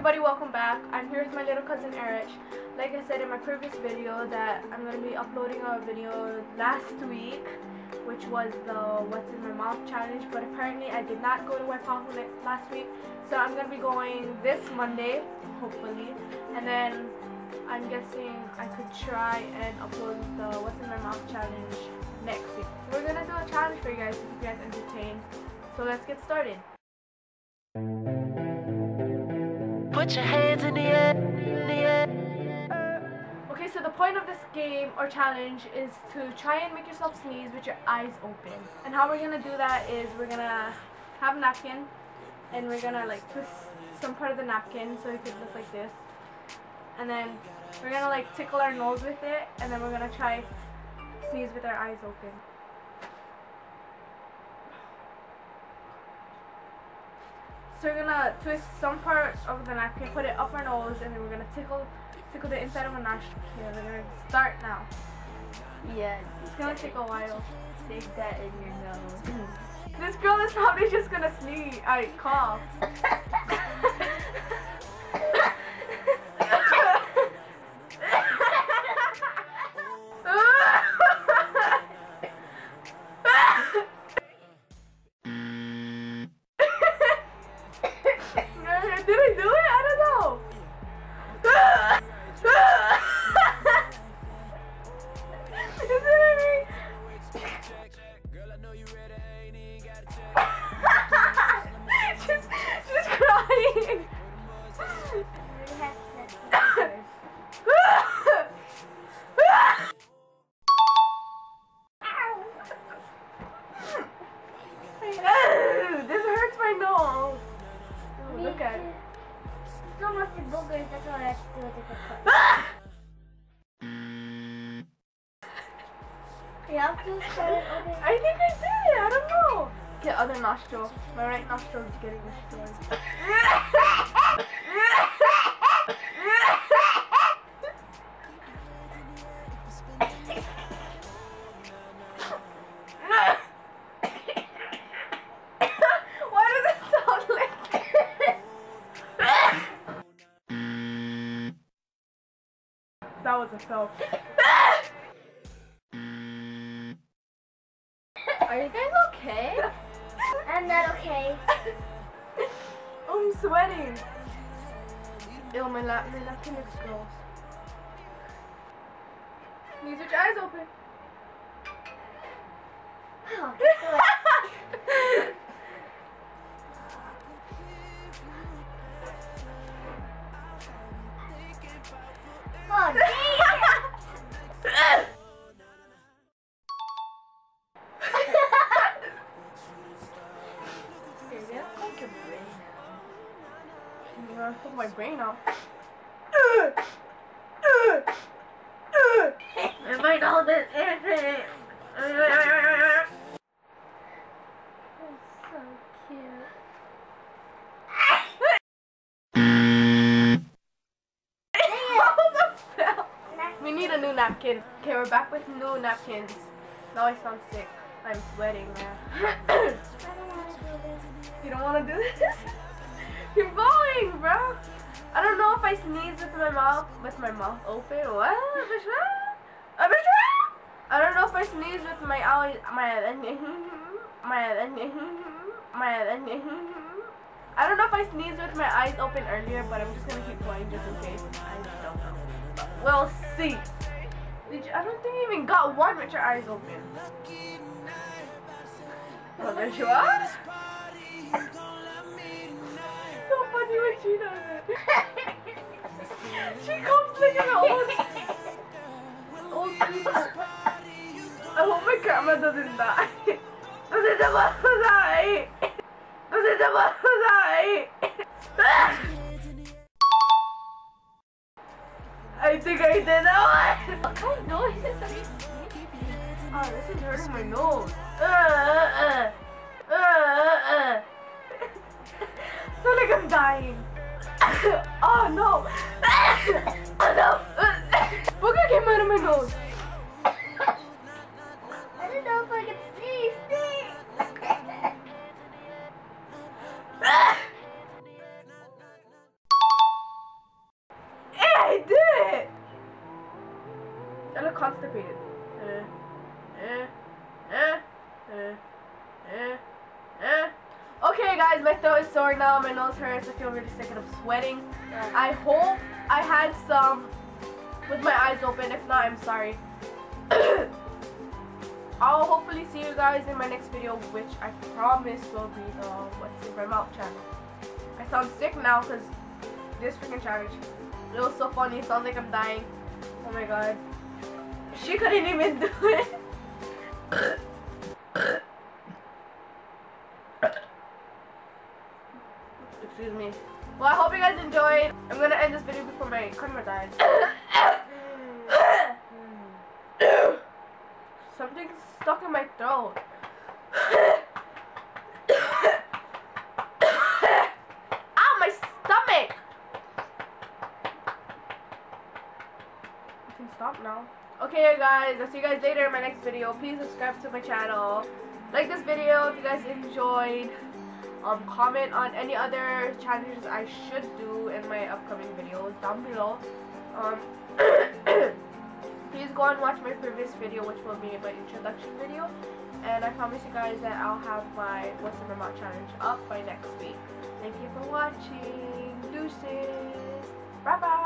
everybody, welcome back. I'm here with my little cousin Erich. Like I said in my previous video that I'm going to be uploading a video last week, which was the What's in My Mouth challenge, but apparently I did not go to Waipahu last week, so I'm going to be going this Monday, hopefully, and then I'm guessing I could try and upload the What's in My Mouth challenge next week. We're going to do a challenge for you guys to keep you guys entertained, so let's get started. Put your hands in the air, Okay, so the point of this game or challenge is to try and make yourself sneeze with your eyes open. And how we're gonna do that is we're gonna have a napkin and we're gonna like twist some part of the napkin so it could look like this. And then we're gonna like tickle our nose with it, and then we're gonna try sneeze with our eyes open. So we're gonna twist some part of the napkin, put it up our nose, and then we're gonna tickle the inside of our nostril. Okay, we're gonna start now. Yeah, It's gonna take a while. stick that in your nose. This girl is probably just gonna sneeze. I cough. Did I do it? I don't know. She's crying. This hurts my nose. Oh, look at it. So much boogers, that's what I have to do with the You have to start it over. I think I did it. I don't know. Get other nostril. My right nostril is getting destroyed. Why does it sound like that was a fail. Are you guys okay? I'm not okay. I'm sweating. Ew, my napkin looks gross. Sneeze with your eyes open. Oh, oh dang it! I'm gonna put my brain off. I might hold it. That's so cute. We need a new napkin. Okay, we're back with new napkins. Now I sound sick. I'm sweating, man. I don't want to do this. You don't want to do this? You're going, bro. I don't know if I sneeze with my mouth open. What? I don't know if I sneeze with my eyes, I don't know if I sneezed with my eyes open earlier, but I'm just gonna keep going just in case. I don't know. But we'll see. I don't think you even got one with your eyes open. Oh, there you are. So funny when she does it. She comes like an old creature. I hope my camera doesn't die. Doesn't die. Doesn't die. I think I did that one. What kind of noises are you making? Oh, this is hurting my nose. So like I'm dying. Oh no. Oh no. Booger came out of my nose. I don't know if I can sneeze. constipated. Okay guys, my throat is sore now, my nose hurts, I feel really sick and I'm sweating. I hope I had some with my eyes open, if not I'm sorry. I'll hopefully see you guys in my next video, which I promise will be the What's in My Mouth channel. I sound sick now because this freaking challenge. It was so funny, it sounds like I'm dying. Oh my god. She couldn't even do it. Excuse me. Well, I hope you guys enjoyed. I'm gonna end this video before my camera dies. Something's stuck in my throat. Ow, my stomach! You can stop now. Okay guys, I'll see you guys later in my next video. Please subscribe to my channel. Like this video if you guys enjoyed. Comment on any other challenges I should do in my upcoming videos down below. Please go and watch my previous video, which will be my introduction video. And I promise you guys that I'll have my What's in My Mouth challenge up by next week. Thank you for watching. Deuces. Bye bye.